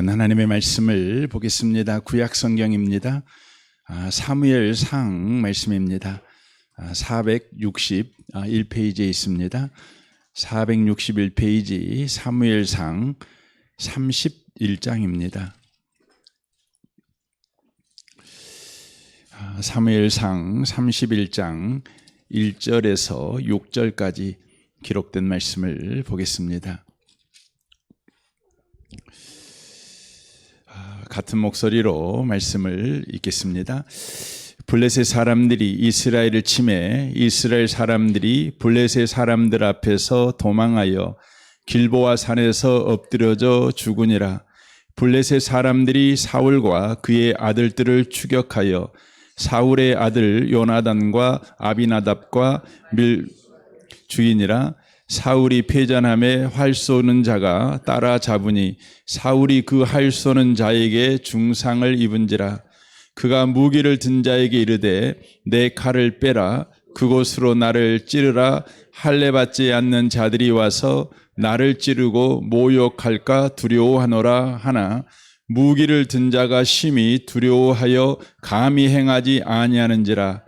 하나님의 말씀을 보겠습니다. 구약 성경입니다. 사무엘상 말씀입니다. 461페이지에 있습니다. 461페이지 사무엘상 31장입니다. 사무엘상 31장 1절에서 6절까지 기록된 말씀을 보겠습니다. 같은 목소리로 말씀을 읽겠습니다. 블레셋 사람들이 이스라엘을 치매 이스라엘 사람들이 블레셋 사람들 앞에서 도망하여 길보아 산에서 엎드려져 죽으니라. 블레셋 사람들이 사울과 그의 아들들을 추격하여 사울의 아들 요나단과 아비나답과 죽이니라. 사울이 패전함에 활 쏘는 자가 따라잡으니 사울이 그 활 쏘는 자에게 중상을 입은지라. 그가 무기를 든 자에게 이르되 내 칼을 빼라. 그곳으로 나를 찌르라. 할례 받지 않는 자들이 와서 나를 찌르고 모욕할까 두려워하노라 하나 무기를 든 자가 심히 두려워하여 감히 행하지 아니하는지라.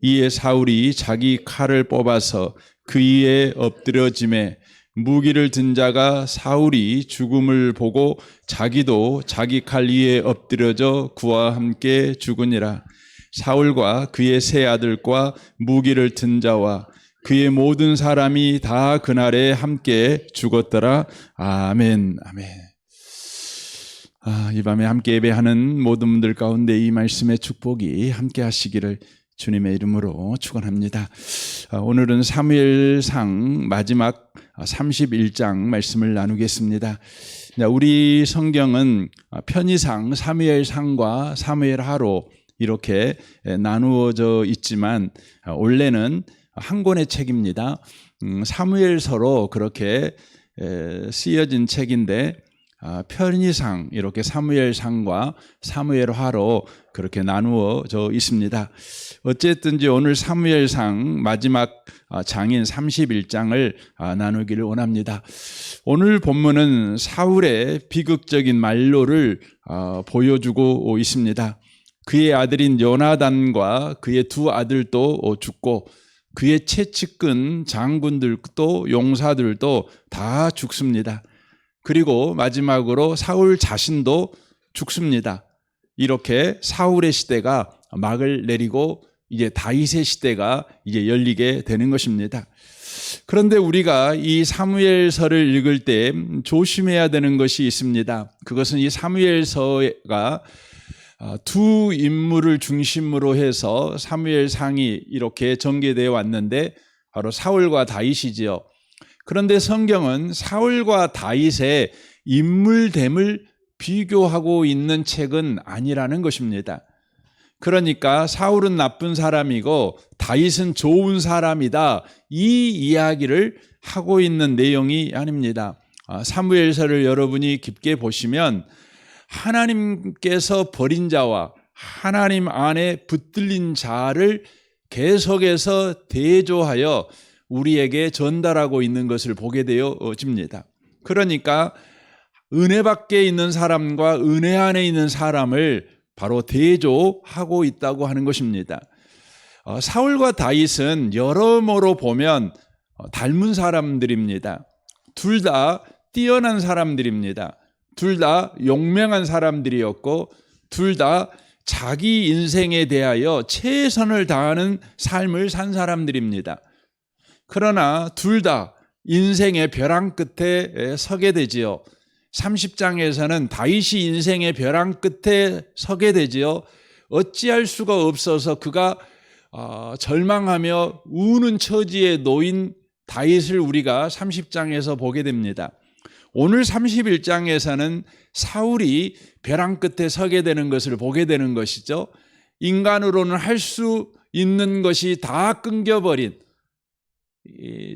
이에 사울이 자기 칼을 뽑아서 그 위에 엎드려지매 무기를 든 자가 사울이 죽음을 보고 자기도 자기 칼 위에 엎드려져 그와 함께 죽으니라. 사울과 그의 세 아들과 무기를 든 자와 그의 모든 사람이 다 그날에 함께 죽었더라. 아멘. 아멘. 이 밤에 함께 예배하는 모든 분들 가운데 이 말씀의 축복이 함께 하시기를 주님의 이름으로 축원합니다. 오늘은 사무엘상 마지막 31장 말씀을 나누겠습니다. 우리 성경은 편의상 사무엘상과 사무엘하로 이렇게 나누어져 있지만 원래는 한 권의 책입니다. 사무엘서로 그렇게 쓰여진 책인데 편의상 이렇게 사무엘상과 사무엘하로 그렇게 나누어져 있습니다. 어쨌든지 오늘 사무엘상 마지막 장인 31장을 나누기를 원합니다. 오늘 본문은 사울의 비극적인 만료를 보여주고 있습니다. 그의 아들인 요나단과 그의 두 아들도 죽고 그의 채찍근 장군들도 용사들도 다 죽습니다. 그리고 마지막으로 사울 자신도 죽습니다. 이렇게 사울의 시대가 막을 내리고 이제 다윗의 시대가 이제 열리게 되는 것입니다. 그런데 우리가 이 사무엘서를 읽을 때 조심해야 되는 것이 있습니다. 그것은 이 사무엘서가 두 인물을 중심으로 해서 사무엘상이 이렇게 전개되어 왔는데 바로 사울과 다윗이지요. 그런데 성경은 사울과 다윗의 인물됨을 비교하고 있는 책은 아니라는 것입니다. 그러니까 사울은 나쁜 사람이고 다윗은 좋은 사람이다. 이 이야기를 하고 있는 내용이 아닙니다. 사무엘서를 여러분이 깊게 보시면 하나님께서 버린 자와 하나님 안에 붙들린 자를 계속해서 대조하여 우리에게 전달하고 있는 것을 보게 되어집니다. 그러니까 은혜 밖에 있는 사람과 은혜 안에 있는 사람을 바로 대조하고 있다고 하는 것입니다. 사울과 다윗은 여러모로 보면 닮은 사람들입니다. 둘 다 뛰어난 사람들입니다. 둘 다 용맹한 사람들이었고 둘 다 자기 인생에 대하여 최선을 다하는 삶을 산 사람들입니다. 그러나 둘 다 인생의 벼랑 끝에 서게 되지요. 30장에서는 다윗이 인생의 벼랑 끝에 서게 되지요. 어찌할 수가 없어서 그가 절망하며 우는 처지에 놓인 다윗을 우리가 30장에서 보게 됩니다. 오늘 31장에서는 사울이 벼랑 끝에 서게 되는 것을 보게 되는 것이죠. 인간으로는 할 수 있는 것이 다 끊겨버린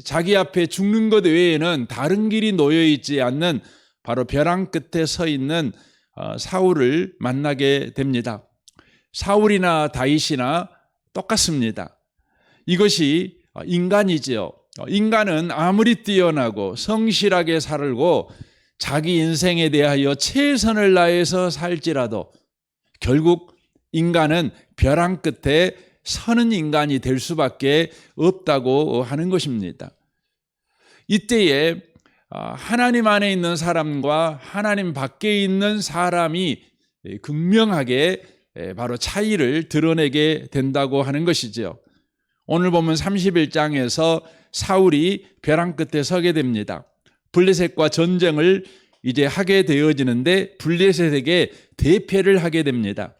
자기 앞에 죽는 것 외에는 다른 길이 놓여 있지 않는 바로 벼랑 끝에 서 있는 사울을 만나게 됩니다. 사울이나 다윗이나 똑같습니다. 이것이 인간이지요. 인간은 아무리 뛰어나고 성실하게 살고 자기 인생에 대하여 최선을 다해서 살지라도 결국 인간은 벼랑 끝에 서는 인간이 될 수밖에 없다고 하는 것입니다. 이때에 하나님 안에 있는 사람과 하나님 밖에 있는 사람이 극명하게 바로 차이를 드러내게 된다고 하는 것이죠. 오늘 보면 31장에서 사울이 벼랑 끝에 서게 됩니다. 블레셋과 전쟁을 이제 하게 되어지는데 블레셋에게 대패를 하게 됩니다.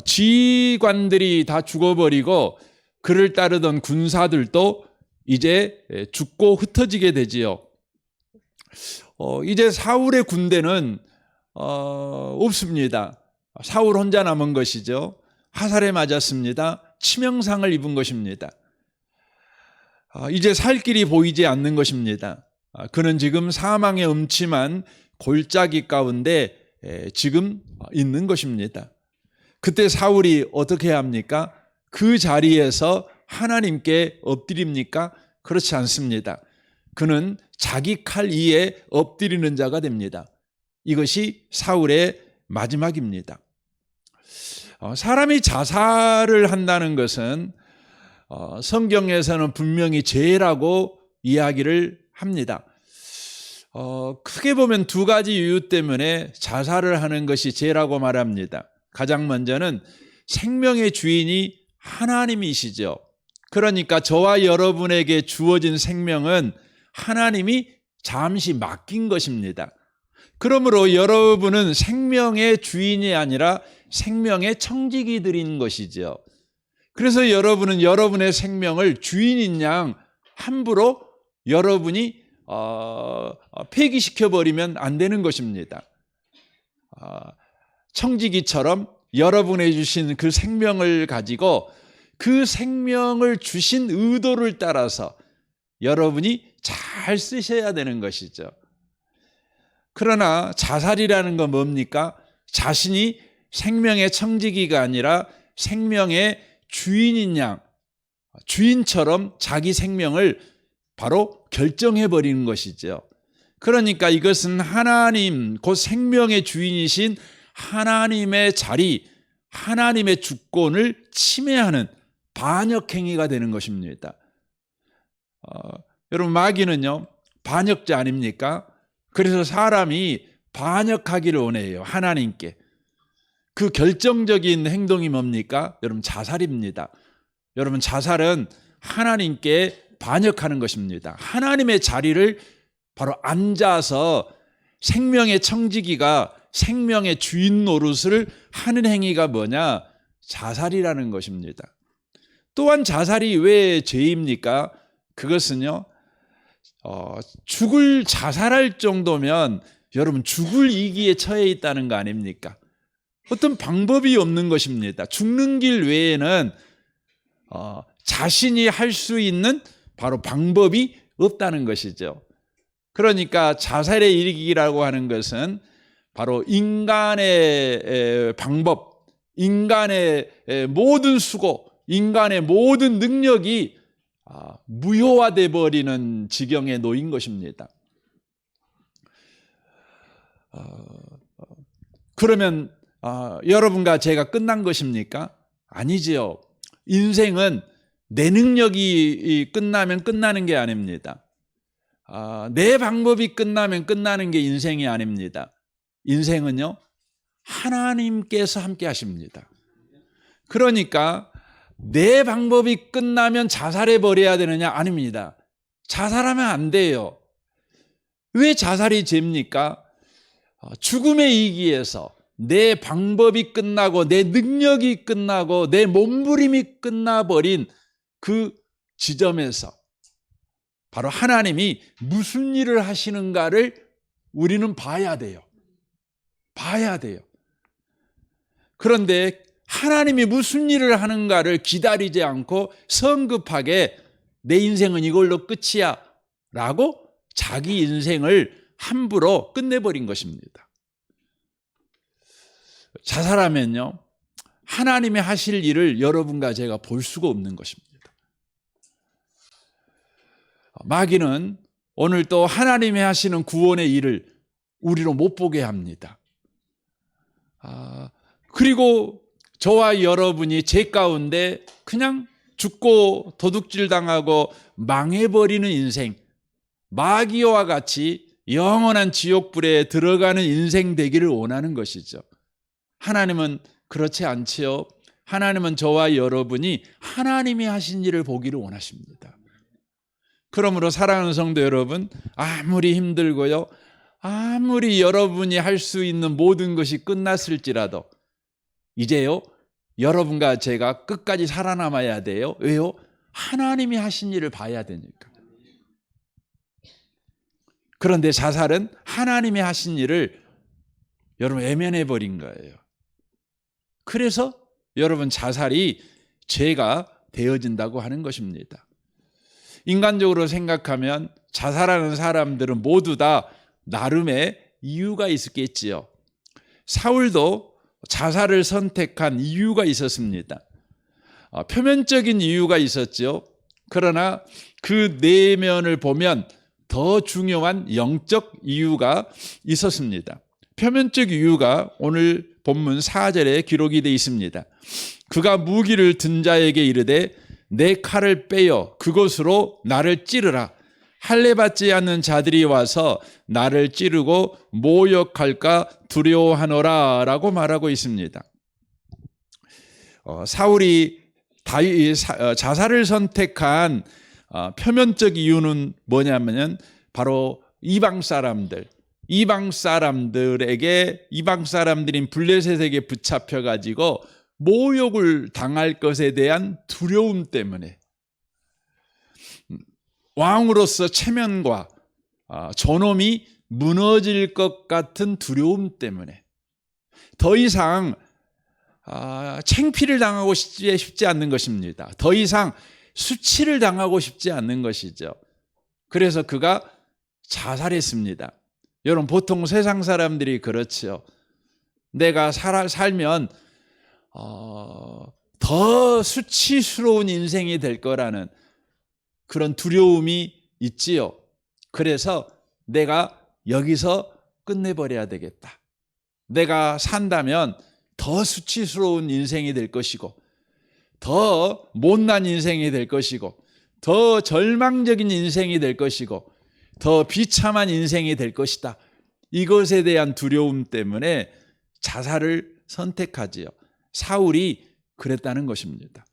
지휘관들이 다 죽어버리고 그를 따르던 군사들도 이제 죽고 흩어지게 되지요. 이제 사울의 군대는 없습니다. 사울 혼자 남은 것이죠. 화살에 맞았습니다. 치명상을 입은 것입니다. 이제 살 길이 보이지 않는 것입니다. 그는 지금 사망의 음침한 골짜기 가운데 지금 있는 것입니다. 그때 사울이 어떻게 합니까? 그 자리에서 하나님께 엎드립니까? 그렇지 않습니다. 그는 자기 칼 위에 엎드리는 자가 됩니다. 이것이 사울의 마지막입니다. 사람이 자살을 한다는 것은 성경에서는 분명히 죄라고 이야기를 합니다. 크게 보면 두 가지 이유 때문에 자살을 하는 것이 죄라고 말합니다. 가장 먼저는 생명의 주인이 하나님이시죠. 그러니까 저와 여러분에게 주어진 생명은 하나님이 잠시 맡긴 것입니다. 그러므로 여러분은 생명의 주인이 아니라 생명의 청지기들인 것이죠. 그래서 여러분은 여러분의 생명을 주인인 양 함부로 여러분이 폐기시켜버리면 안 되는 것입니다. 청지기처럼 여러분이 주신 그 생명을 가지고 그 생명을 주신 의도를 따라서 여러분이 잘 쓰셔야 되는 것이죠. 그러나 자살이라는 건 뭡니까? 자신이 생명의 청지기가 아니라 생명의 주인인 양, 주인처럼 자기 생명을 바로 결정해버리는 것이죠. 그러니까 이것은 하나님, 곧 생명의 주인이신 하나님의 자리, 하나님의 주권을 침해하는 반역행위가 되는 것입니다. 여러분, 마귀는요, 반역자 아닙니까? 그래서 사람이 반역하기를 원해요, 하나님께. 그 결정적인 행동이 뭡니까? 여러분, 자살입니다. 여러분, 자살은 하나님께 반역하는 것입니다. 하나님의 자리를 바로 앉아서 생명의 청지기가 생명의 주인 노릇을 하는 행위가 뭐냐? 자살이라는 것입니다. 또한 자살이 왜 죄입니까? 그것은요, 자살할 정도면 여러분 죽을 위기에 처해 있다는 거 아닙니까? 어떤 방법이 없는 것입니다. 죽는 길 외에는 자신이 할 수 있는 바로 방법이 없다는 것이죠. 그러니까 자살에 이르기라고 하는 것은 바로 인간의 방법, 인간의 모든 수고, 인간의 모든 능력이 무효화돼 버리는 지경에 놓인 것입니다. 그러면 여러분과 제가 끝난 것입니까? 아니지요. 인생은 내 능력이 끝나면 끝나는 게 아닙니다. 내 방법이 끝나면 끝나는 게 인생이 아닙니다. 인생은요, 하나님께서 함께 하십니다. 그러니까 내 방법이 끝나면 자살해 버려야 되느냐? 아닙니다. 자살하면 안 돼요. 왜 자살이 죄입니까? 죽음의 위기에서 내 방법이 끝나고 내 능력이 끝나고 내 몸부림이 끝나버린 그 지점에서 바로 하나님이 무슨 일을 하시는가를 우리는 봐야 돼요. 봐야 돼요. 그런데 하나님이 무슨 일을 하는가를 기다리지 않고 성급하게 내 인생은 이걸로 끝이야 라고 자기 인생을 함부로 끝내버린 것입니다. 자살하면요, 하나님이 하실 일을 여러분과 제가 볼 수가 없는 것입니다. 마귀는 오늘 또 하나님이 하시는 구원의 일을 우리로 못 보게 합니다. 그리고 저와 여러분이 죄 가운데 그냥 죽고 도둑질 당하고 망해버리는 인생, 마귀와 같이 영원한 지옥불에 들어가는 인생 되기를 원하는 것이죠. 하나님은 그렇지 않지요. 하나님은 저와 여러분이 하나님이 하신 일을 보기를 원하십니다. 그러므로 사랑하는 성도 여러분, 아무리 힘들고요, 아무리 여러분이 할 수 있는 모든 것이 끝났을지라도 이제요, 여러분과 제가 끝까지 살아남아야 돼요. 왜요? 하나님이 하신 일을 봐야 되니까. 그런데 자살은 하나님이 하신 일을 여러분 외면해 버린 거예요. 그래서 여러분 자살이 죄가 되어진다고 하는 것입니다. 인간적으로 생각하면 자살하는 사람들은 모두 다 나름의 이유가 있었겠지요. 사울도 자살을 선택한 이유가 있었습니다. 표면적인 이유가 있었죠. 그러나 그 내면을 보면 더 중요한 영적 이유가 있었습니다. 표면적 이유가 오늘 본문 4절에 기록이 되어 있습니다. 그가 무기를 든 자에게 이르되 내 칼을 빼어 그것으로 나를 찌르라. 할례받지 않는 자들이 와서 나를 찌르고 모욕할까 두려워하노라 라고 말하고 있습니다. 사울이 자살을 선택한 표면적 이유는 뭐냐면 바로 이방 사람들인 블레셋에게 붙잡혀 가지고 모욕을 당할 것에 대한 두려움 때문에, 왕으로서 체면과 존엄이 무너질 것 같은 두려움 때문에 더 이상 창피를 당하고 싶지 않는 것입니다. 더 이상 수치를 당하고 싶지 않는 것이죠. 그래서 그가 자살했습니다. 여러분, 보통 세상 사람들이 그렇죠. 내가 살면 더 수치스러운 인생이 될 거라는 그런 두려움이 있지요. 그래서 내가 여기서 끝내버려야 되겠다. 내가 산다면 더 수치스러운 인생이 될 것이고, 더 못난 인생이 될 것이고, 더 절망적인 인생이 될 것이고, 더 비참한 인생이 될 것이다. 이것에 대한 두려움 때문에 자살을 선택하지요. 사울이 그랬다는 것입니다.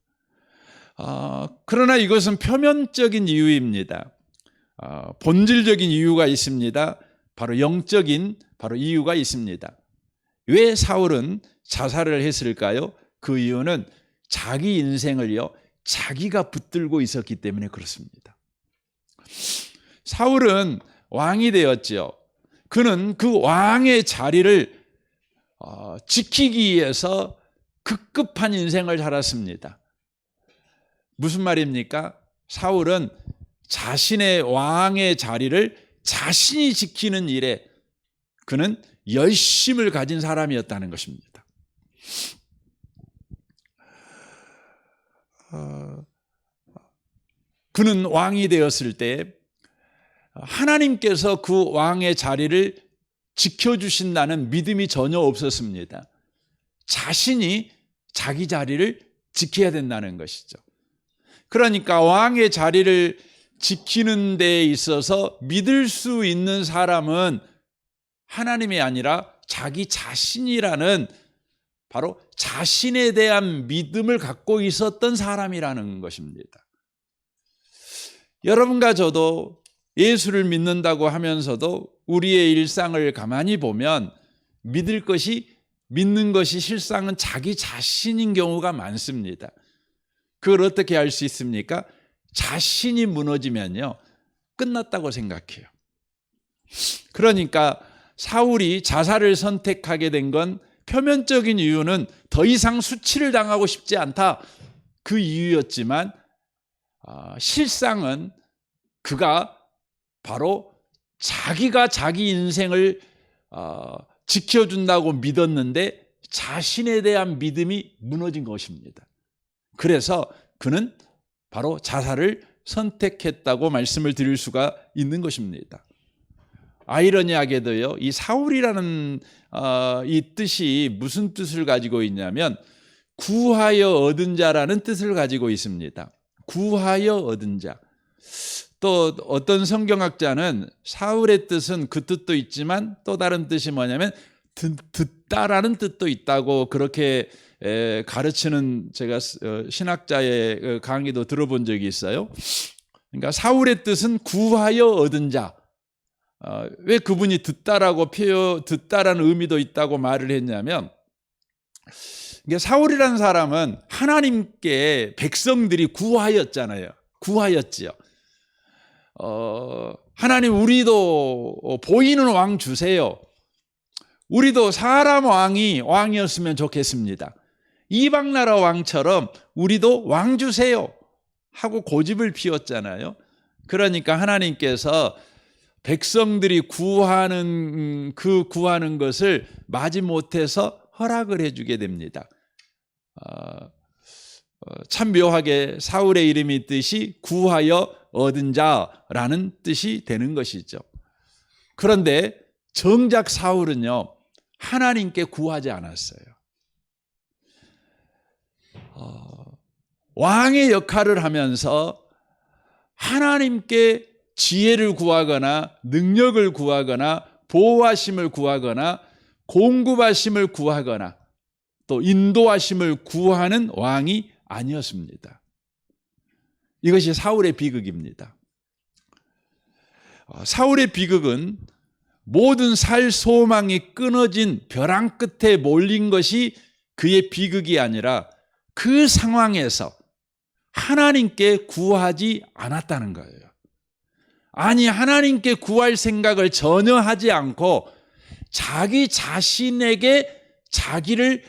그러나 이것은 표면적인 이유입니다. 본질적인 이유가 있습니다. 바로 영적인 이유가 있습니다. 왜 사울은 자살을 했을까요? 그 이유는 자기 인생을요, 자기가 붙들고 있었기 때문에 그렇습니다. 사울은 왕이 되었지요. 그는 그 왕의 자리를 지키기 위해서 급급한 인생을 살았습니다. 무슨 말입니까? 사울은 자신의 왕의 자리를 자신이 지키는 일에 그는 열심을 가진 사람이었다는 것입니다. 그는 왕이 되었을 때 하나님께서 그 왕의 자리를 지켜주신다는 믿음이 전혀 없었습니다. 자신이 자기 자리를 지켜야 된다는 것이죠. 그러니까 왕의 자리를 지키는 데 있어서 믿을 수 있는 사람은 하나님이 아니라 자기 자신이라는, 바로 자신에 대한 믿음을 갖고 있었던 사람이라는 것입니다. 여러분과 저도 예수를 믿는다고 하면서도 우리의 일상을 가만히 보면 믿는 것이 실상은 자기 자신인 경우가 많습니다. 그걸 어떻게 알 수 있습니까? 자신이 무너지면요, 끝났다고 생각해요. 그러니까 사울이 자살을 선택하게 된 건 표면적인 이유는 더 이상 수치를 당하고 싶지 않다, 그 이유였지만 실상은 그가 바로 자기가 자기 인생을 지켜준다고 믿었는데 자신에 대한 믿음이 무너진 것입니다. 그래서 그는 바로 자살을 선택했다고 말씀을 드릴 수가 있는 것입니다. 아이러니하게도요, 이 사울이라는 이 뜻이 무슨 뜻을 가지고 있냐면 구하여 얻은 자라는 뜻을 가지고 있습니다. 구하여 얻은 자. 또 어떤 성경학자는 사울의 뜻은 그 뜻도 있지만 또 다른 뜻이 뭐냐면 듣다라는 뜻도 있다고 그렇게 가르치는 제가 신학자의 강의도 들어본 적이 있어요. 그러니까 사울의 뜻은 구하여 얻은 자. 왜 그분이 듣다라는 의미도 있다고 말을 했냐면, 사울이라는 사람은 하나님께 백성들이 구하였잖아요. 구하였지요. 하나님, 우리도 보이는 왕 주세요. 우리도 사람 왕이었으면 좋겠습니다. 이방 나라 왕처럼 우리도 왕 주세요 하고 고집을 피웠잖아요. 그러니까 하나님께서 백성들이 구하는 것을 마지못해서 허락을 해주게 됩니다. 참 묘하게 사울의 이름이 뜻이 구하여 얻은 자라는 뜻이 되는 것이죠. 그런데 정작 사울은요, 하나님께 구하지 않았어요. 왕의 역할을 하면서 하나님께 지혜를 구하거나 능력을 구하거나 보호하심을 구하거나 공급하심을 구하거나 또 인도하심을 구하는 왕이 아니었습니다. 이것이 사울의 비극입니다. 사울의 비극은 모든 살 소망이 끊어진 벼랑 끝에 몰린 것이 그의 비극이 아니라 그 상황에서 하나님께 구하지 않았다는 거예요. 아니, 하나님께 구할 생각을 전혀 하지 않고 자기 자신에게 자기를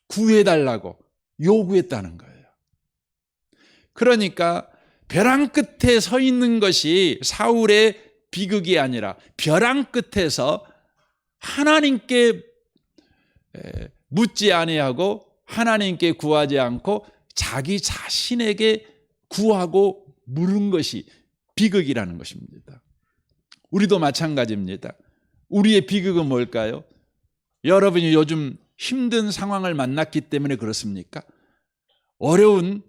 구해달라고 요구했다는 거예요. 그러니까 벼랑 끝에 서 있는 것이 사울의 비극이 아니라 벼랑 끝에서 하나님께 묻지 아니하고 하나님께 구하지 않고 자기 자신에게 구하고 물은 것이 비극이라는 것입니다. 우리도 마찬가지입니다. 우리의 비극은 뭘까요? 여러분이 요즘 힘든 상황을 만났기 때문에 그렇습니까? 어려운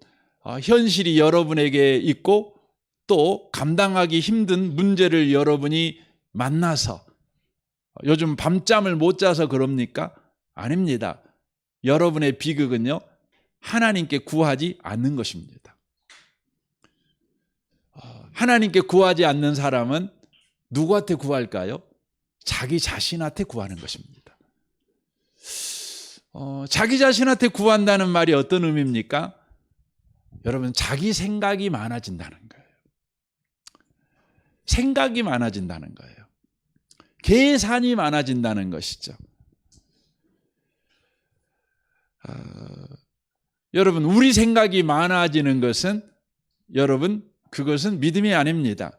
현실이 여러분에게 있고 또 감당하기 힘든 문제를 여러분이 만나서 요즘 밤잠을 못 자서 그럽니까? 아닙니다. 여러분의 비극은요, 하나님께 구하지 않는 것입니다. 하나님께 구하지 않는 사람은 누구한테 구할까요? 자기 자신한테 구하는 것입니다. 자기 자신한테 구한다는 말이 어떤 의미입니까? 여러분, 자기 생각이 많아진다는 거예요. 생각이 많아진다는 거예요. 계산이 많아진다는 것이죠. 여러분, 우리 생각이 많아지는 것은 그것은 믿음이 아닙니다.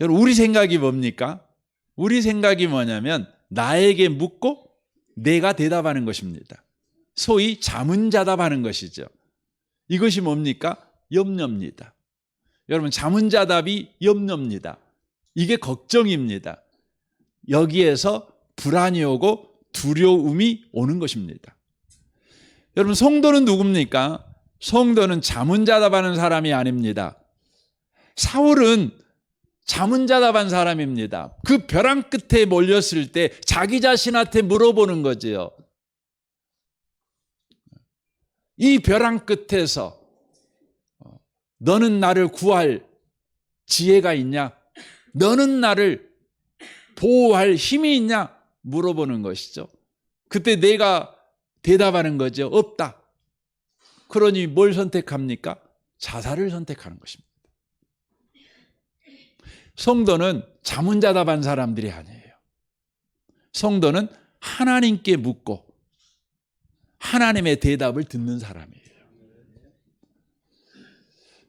여러분, 우리 생각이 뭡니까? 우리 생각이 뭐냐면 나에게 묻고 내가 대답하는 것입니다. 소위 자문자답하는 것이죠. 이것이 뭡니까? 염려입니다. 여러분, 자문자답이 염려입니다. 이게 걱정입니다. 여기에서 불안이 오고 두려움이 오는 것입니다. 여러분, 성도는 누굽니까? 성도는 자문자답하는 사람이 아닙니다. 사울은 자문자답한 사람입니다. 그 벼랑 끝에 몰렸을 때 자기 자신한테 물어보는 거지요. 이 벼랑 끝에서 너는 나를 구할 지혜가 있냐? 너는 나를 보호할 힘이 있냐? 물어보는 것이죠. 그때 내가 대답하는 거죠. 없다. 그러니 뭘 선택합니까? 자살을 선택하는 것입니다. 성도는 자문자답한 사람들이 아니에요. 성도는 하나님께 묻고 하나님의 대답을 듣는 사람이에요.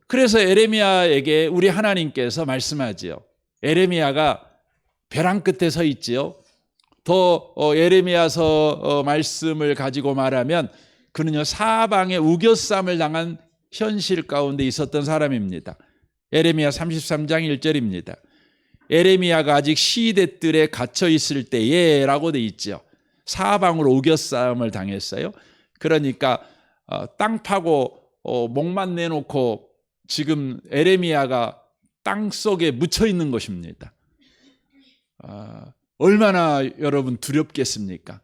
그래서 에레미야에게 우리 하나님께서 말씀하지요. 에레미야가 벼랑 끝에 서 있지요. 더 에레미야서 말씀을 가지고 말하면 그는요, 사방에 우겨쌈을 당한 현실 가운데 있었던 사람입니다. 에레미야 33장 1절입니다. 에레미야가 아직 시대들에 갇혀 있을 때에라고 돼 있죠. 사방으로 우겨싸움을 당했어요. 그러니까 땅 파고 목만 내놓고 지금 에레미야가 땅 속에 묻혀 있는 것입니다. 얼마나 여러분 두렵겠습니까?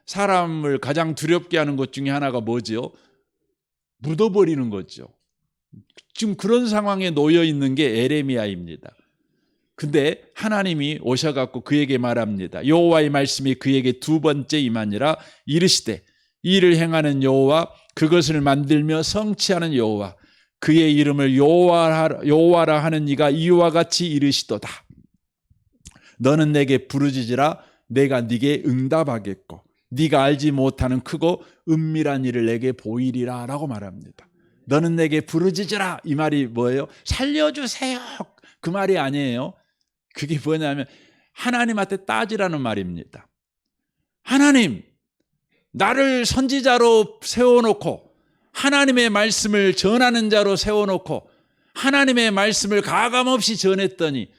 사람을 가장 두렵게 하는 것 중에 하나가 뭐죠? 묻어버리는 거죠. 지금 그런 상황에 놓여 있는 게 에레미야입니다. 근데 하나님이 오셔갖고 그에게 말합니다. 여호와의 말씀이 그에게 두 번째 임하니라. 이르시되 이를 행하는 여호와, 그것을 만들며 성취하는 여호와, 그의 이름을 여호와라 하는 이가 이와 같이 이르시도다. 너는 내게 부르짖으라. 내가 네게 응답하겠고 네가 알지 못하는 크고 은밀한 일을 내게 보이리라 라고 말합니다. 너는 내게 부르짖으라. 이 말이 뭐예요? 살려주세요. 그 말이 아니에요. 그게 뭐냐면 하나님한테 따지라는 말입니다. 하나님, 나를 선지자로 세워놓고 하나님의 말씀을 전하는 자로 세워놓고 하나님의 말씀을 가감없이 전했더니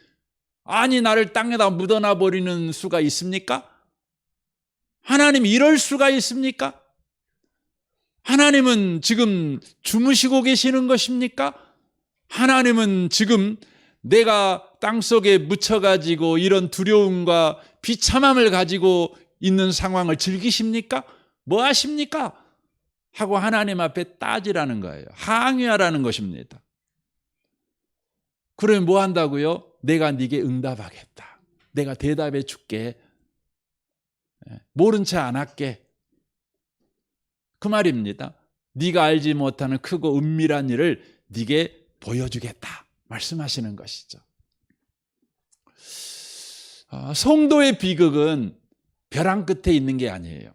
아니 나를 땅에다 묻어놔 버리는 수가 있습니까? 하나님 이럴 수가 있습니까? 하나님은 지금 주무시고 계시는 것입니까? 하나님은 지금 내가 땅속에 묻혀가지고 이런 두려움과 비참함을 가지고 있는 상황을 즐기십니까? 뭐 하십니까? 하고 하나님 앞에 따지라는 거예요. 항의하라는 것입니다. 그러면 뭐 한다고요? 내가 네게 응답하겠다. 내가 대답해 줄게. 모른 채 안 할게. 그 말입니다. 네가 알지 못하는 크고 은밀한 일을 네게 보여주겠다 말씀하시는 것이죠. 성도의 비극은 벼랑 끝에 있는 게 아니에요.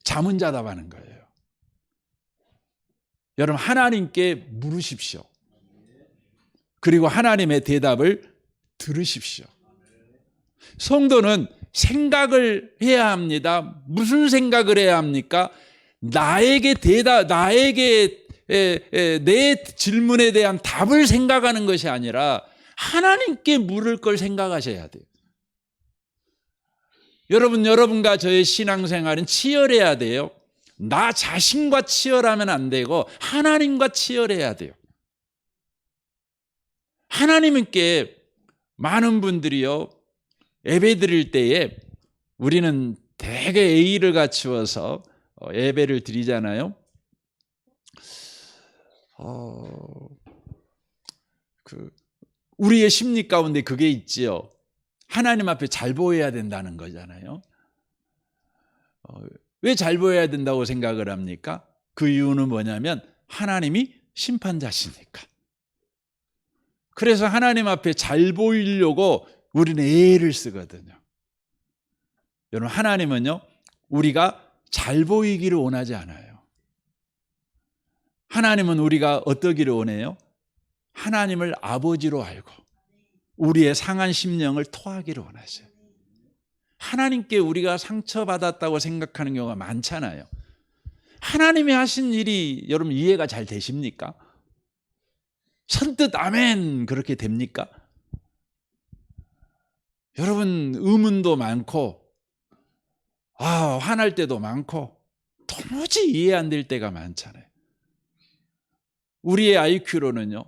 자문자답하는 거예요. 여러분 하나님께 물으십시오. 그리고 하나님의 대답을 들으십시오. 성도는 생각을 해야 합니다. 무슨 생각을 해야 합니까? 나에게 내 질문에 대한 답을 생각하는 것이 아니라 하나님께 물을 걸 생각하셔야 돼요. 여러분과 저의 신앙생활은 치열해야 돼요. 나 자신과 치열하면 안 되고 하나님과 치열해야 돼요. 하나님께 많은 분들이요, 예배 드릴 때에 우리는 되게 예의를 갖추어서 예배를 드리잖아요. 우리의 심리 가운데 그게 있지요. 하나님 앞에 잘 보여야 된다는 거잖아요. 왜 잘 보여야 된다고 생각을 합니까? 그 이유는 뭐냐면 하나님이 심판자시니까. 그래서 하나님 앞에 잘 보이려고 우리는 애를 쓰거든요. 여러분 하나님은요, 우리가 잘 보이기를 원하지 않아요. 하나님은 우리가 어떠기를 원해요? 하나님을 아버지로 알고 우리의 상한 심령을 토하기를 원하셔요. 하나님께 우리가 상처받았다고 생각하는 경우가 많잖아요. 하나님이 하신 일이 여러분 이해가 잘 되십니까? 선뜻 아멘 그렇게 됩니까? 여러분 의문도 많고 화날 때도 많고 도무지 이해 안 될 때가 많잖아요. 우리의 IQ로는요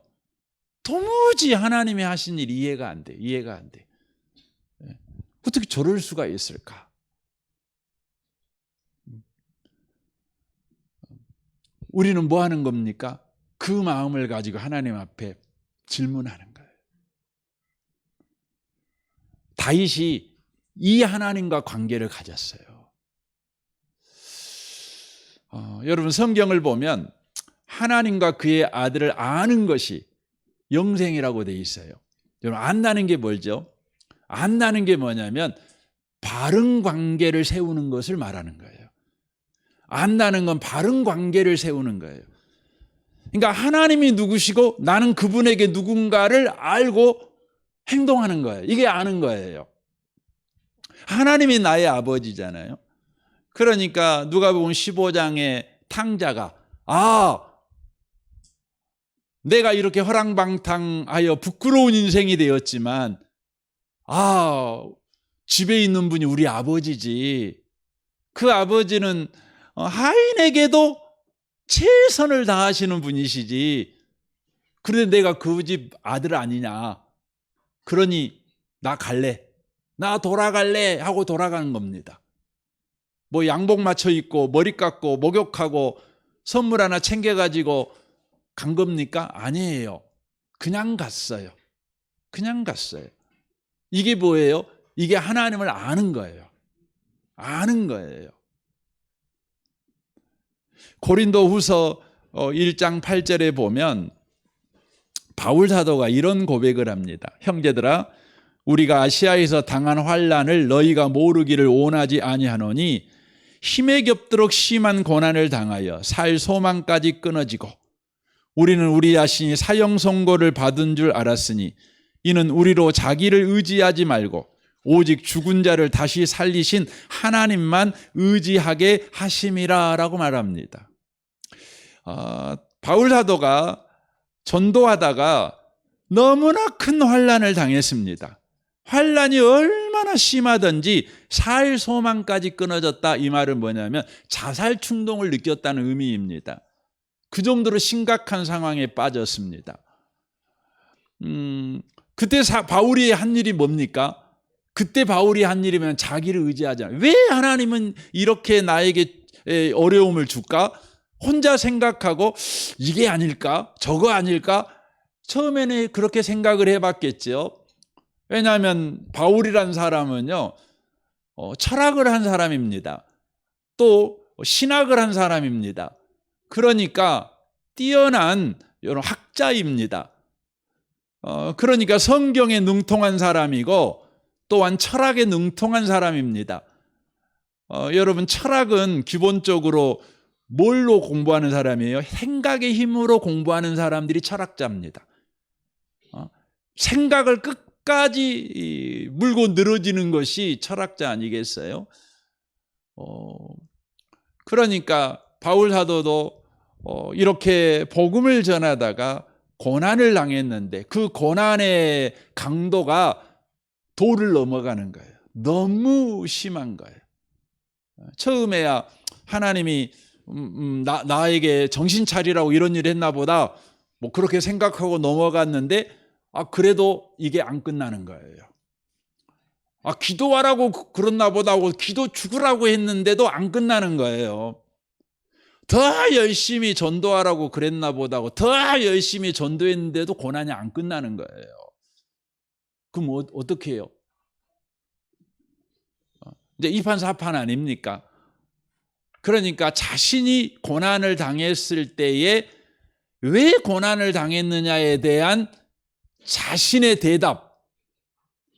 도무지 하나님이 하신 일 이해가 안 돼. 어떻게 저럴 수가 있을까? 우리는 뭐 하는 겁니까? 그 마음을 가지고 하나님 앞에 질문하는 거예요. 다윗이 이 하나님과 관계를 가졌어요. 여러분 성경을 보면 하나님과 그의 아들을 아는 것이 영생이라고 되어 있어요. 여러분 안다는 게 뭐죠? 안다는 게 뭐냐면 바른 관계를 세우는 것을 말하는 거예요. 안다는 건 바른 관계를 세우는 거예요. 그러니까 하나님이 누구시고 나는 그분에게 누군가를 알고 행동하는 거예요. 이게 아는 거예요. 하나님이 나의 아버지잖아요. 그러니까 누가복음 15장의 탕자가 내가 이렇게 허랑방탕하여 부끄러운 인생이 되었지만 집에 있는 분이 우리 아버지지. 그 아버지는 하인에게도 최선을 다하시는 분이시지. 그런데 내가 그 집 아들 아니냐. 그러니 나 갈래. 나 돌아갈래 하고 돌아가는 겁니다. 뭐 양복 맞춰 입고 머리 깎고 목욕하고 선물 하나 챙겨가지고 간 겁니까? 아니에요. 그냥 갔어요. 그냥 갔어요. 이게 뭐예요? 이게 하나님을 아는 거예요. 아는 거예요. 고린도후서 1장 8절에 보면 바울 사도가 이런 고백을 합니다. 형제들아, 우리가 아시아에서 당한 환난을 너희가 모르기를 원하지 아니하노니 힘에 겹도록 심한 고난을 당하여 살 소망까지 끊어지고 우리는 우리 자신이 사형 선고를 받은 줄 알았으니 이는 우리로 자기를 의지하지 말고 오직 죽은 자를 다시 살리신 하나님만 의지하게 하심이라 라고 말합니다. 바울 사도가 전도하다가 너무나 큰 환난을 당했습니다. 환난이 얼마나 심하든지 살 소망까지 끊어졌다. 이 말은 뭐냐면 자살 충동을 느꼈다는 의미입니다. 그 정도로 심각한 상황에 빠졌습니다. 그때 바울이 한 일이 뭡니까? 그때 바울이 한 일이면 자기를 의지하지 않아요. 왜 하나님은 이렇게 나에게 어려움을 줄까? 혼자 생각하고 이게 아닐까? 저거 아닐까? 처음에는 그렇게 생각을 해봤겠죠. 왜냐하면 바울이라는 사람은요, 철학을 한 사람입니다. 또 신학을 한 사람입니다. 그러니까 뛰어난 이런 학자입니다. 그러니까 성경에 능통한 사람이고 또한 철학에 능통한 사람입니다. 여러분, 철학은 기본적으로 뭘로 공부하는 사람이에요? 생각의 힘으로 공부하는 사람들이 철학자입니다. 생각을 끝까지 물고 늘어지는 것이 철학자 아니겠어요? 그러니까 바울 사도도 이렇게 복음을 전하다가 고난을 당했는데 그 고난의 강도가 도를 넘어가는 거예요. 너무 심한 거예요. 처음에야 하나님이 나에게 정신 차리라고 이런 일을 했나 보다 뭐 그렇게 생각하고 넘어갔는데 그래도 이게 안 끝나는 거예요. 기도하라고 그랬나 보다 하고 기도 죽으라고 했는데도 안 끝나는 거예요. 더 열심히 전도하라고 그랬나 보다 하고 더 열심히 전도했는데도 고난이 안 끝나는 거예요. 그럼 어떻게 해요? 이제 이판사판 아닙니까? 그러니까 자신이 고난을 당했을 때에 왜 고난을 당했느냐에 대한 자신의 대답,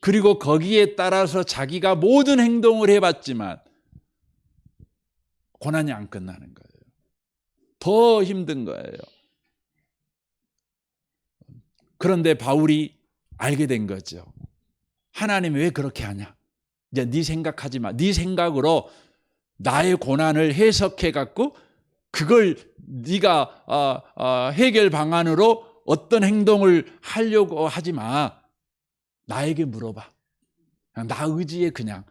그리고 거기에 따라서 자기가 모든 행동을 해봤지만 고난이 안 끝나는 거예요. 더 힘든 거예요. 그런데 바울이 알게 된 거죠. 하나님이 왜 그렇게 하냐? 이제 네 생각하지 마. 네 생각으로 나의 고난을 해석해 갖고 그걸 네가 해결 방안으로 어떤 행동을 하려고 하지 마. 나에게 물어봐. 나 의지에 그냥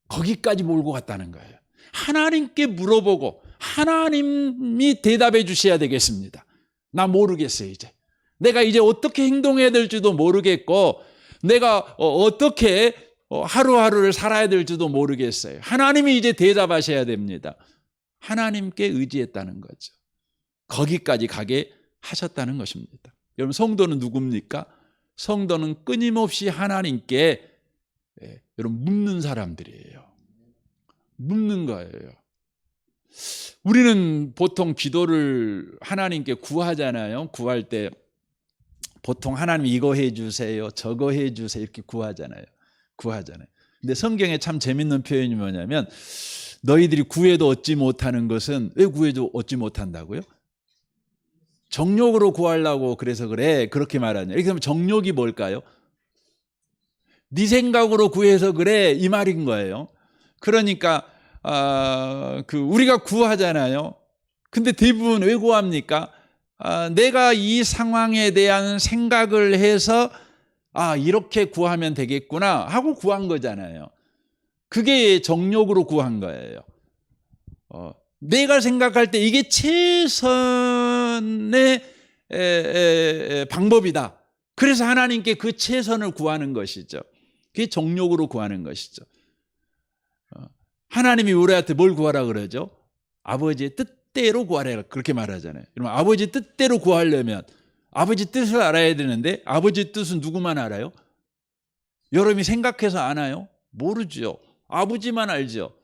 거기까지 몰고 갔다는 거예요. 하나님께 물어보고 하나님이 대답해 주셔야 되겠습니다. 나 모르겠어요. 이제 내가 이제 어떻게 행동해야 될지도 모르겠고 내가 어떻게 하루하루를 살아야 될지도 모르겠어요. 하나님이 이제 대답하셔야 됩니다. 하나님께 의지했다는 거죠. 거기까지 가게 하셨다는 것입니다. 여러분, 성도는 누굽니까? 성도는 끊임없이 하나님께 여러분 묻는 사람들이에요. 묻는 거예요. 우리는 보통 기도를 하나님께 구하잖아요. 구할 때 보통 하나님 이거 해주세요, 저거 해주세요 이렇게 구하잖아요. 근데 성경에 참 재밌는 표현이 뭐냐면 너희들이 구해도 얻지 못하는 것은 왜 구해도 얻지 못한다고요? 정욕으로 구하려고 그래서 그래 그렇게 말하냐. 이렇게 하면 정욕이 뭘까요? 네 생각으로 구해서 그래 이 말인 거예요. 그러니까 우리가 구하잖아요. 근데 대부분 왜 구합니까? 내가 이 상황에 대한 생각을 해서 이렇게 구하면 되겠구나 하고 구한 거잖아요. 그게 정욕으로 구한 거예요. 내가 생각할 때 이게 최선의 방법이다. 그래서 하나님께 그 최선을 구하는 것이죠. 그게 정욕으로 구하는 것이죠. 하나님이 우리한테 뭘 구하라 그러죠? 아버지의 뜻대로 구하라 그렇게 말하잖아요. 그러면 아버지 뜻대로 구하려면 아버지 뜻을 알아야 되는데 아버지 뜻은 누구만 알아요? 여러분이 생각해서 아나요? 모르죠. 아버지만 알죠.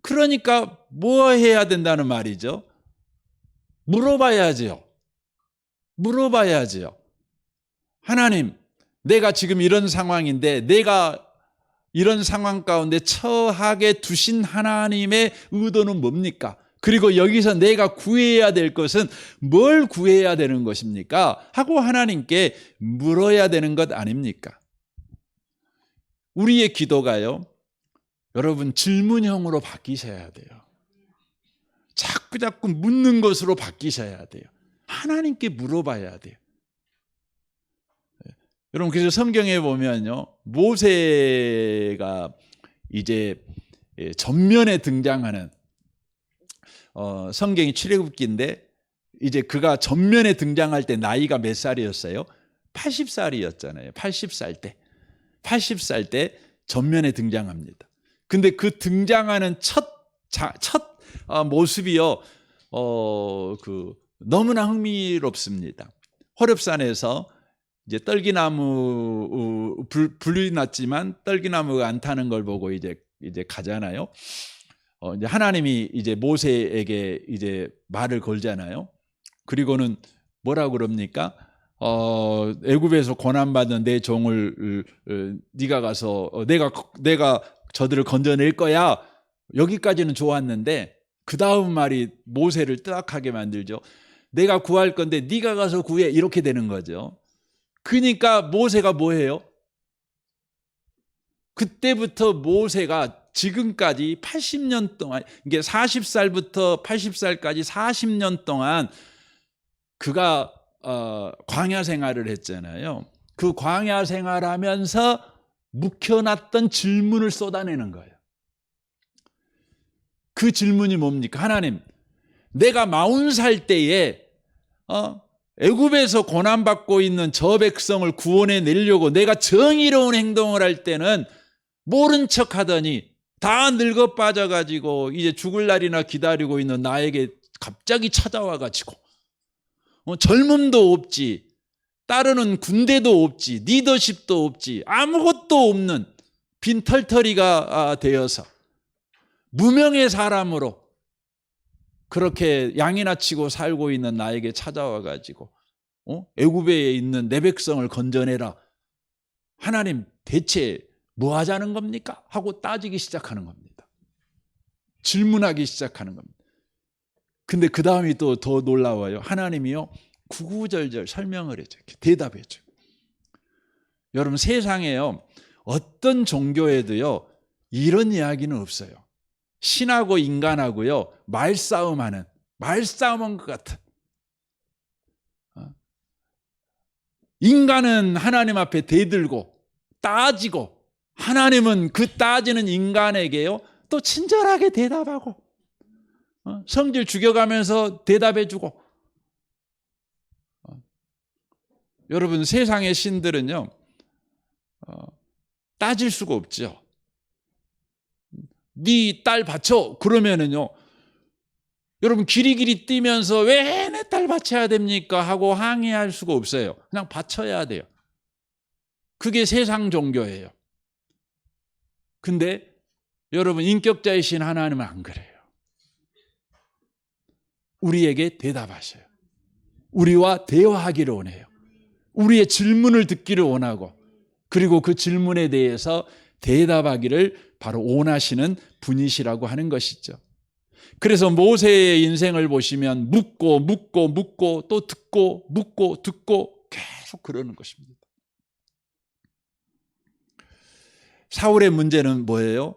그러니까 뭐 해야 된다는 말이죠? 물어봐야죠. 하나님, 내가 지금 이런 상황인데 내가 이런 상황 가운데 처하게 두신 하나님의 의도는 뭡니까? 그리고 여기서 내가 구해야 될 것은 뭘 구해야 되는 것입니까? 하고 하나님께 물어야 되는 것 아닙니까? 우리의 기도가요, 여러분 질문형으로 바뀌셔야 돼요. 자꾸 묻는 것으로 바뀌셔야 돼요. 하나님께 물어봐야 돼요. 여러분, 그래서 성경에 보면요, 모세가 이제 전면에 등장하는 성경이 출애굽기인데 이제 그가 전면에 등장할 때 나이가 몇 살이었어요? 80살이었잖아요. 80살 때 전면에 등장합니다. 근데 그 등장하는 첫 모습이요, 너무나 흥미롭습니다. 호렙산에서 이제 떨기나무 불이 났지만 떨기나무가 안 타는 걸 보고 이제 가잖아요. 이제 하나님이 이제 모세에게 이제 말을 걸잖아요. 그리고는 뭐라고 그럽니까? 애굽에서 고난받은 내 종을 네가 가서 내가 저들을 건져낼 거야. 여기까지는 좋았는데 그 다음 말이 모세를 뜨악하게 만들죠. 내가 구할 건데 네가 가서 구해, 이렇게 되는 거죠. 그러니까 모세가 뭐해요? 그때부터 모세가 지금까지 80년 동안, 이게 40살부터 80살까지 40년 동안 그가 광야 생활을 했잖아요. 그 광야 생활하면서 묵혀놨던 질문을 쏟아내는 거예요. 그 질문이 뭡니까? 하나님, 내가 40살 때에 애굽에서 고난받고 있는 저 백성을 구원해 내려고 내가 정의로운 행동을 할 때는 모른 척 하더니 다 늙어 빠져가지고 이제 죽을 날이나 기다리고 있는 나에게 갑자기 찾아와가지고 젊음도 없지, 따르는 군대도 없지, 리더십도 없지, 아무것도 없는 빈털터리가 되어서 무명의 사람으로 그렇게 양이나 치고 살고 있는 나에게 찾아와가지고 애굽에 있는 내 백성을 건져내라. 하나님, 대체 뭐 하자는 겁니까? 하고 따지기 시작하는 겁니다. 질문하기 시작하는 겁니다. 근데 그 다음이 또 더 놀라워요. 하나님이요, 구구절절 설명을 해줘, 대답해줘. 여러분, 세상에요, 어떤 종교에도요 이런 이야기는 없어요. 신하고 인간하고요 말싸움하는 것 같은. 인간은 하나님 앞에 대들고 따지고, 하나님은 그 따지는 인간에게요 또 친절하게 대답하고, 성질 죽여가면서 대답해주고. 여러분, 세상의 신들은요 따질 수가 없죠. 네 딸 바쳐 그러면은요, 여러분 길이길이 뛰면서 왜 내 딸 바쳐야 됩니까 하고 항의할 수가 없어요. 그냥 바쳐야 돼요. 그게 세상 종교예요. 근데 여러분, 인격자이신 하나님은 안 그래요. 우리에게 대답하셔요. 우리와 대화하기를 원해요. 우리의 질문을 듣기를 원하고, 그리고 그 질문에 대해서 대답하기를 바로 원하시는 분이시라고 하는 것이죠. 그래서 모세의 인생을 보시면 묻고 또 듣고 묻고 듣고 계속 그러는 것입니다. 사울의 문제는 뭐예요?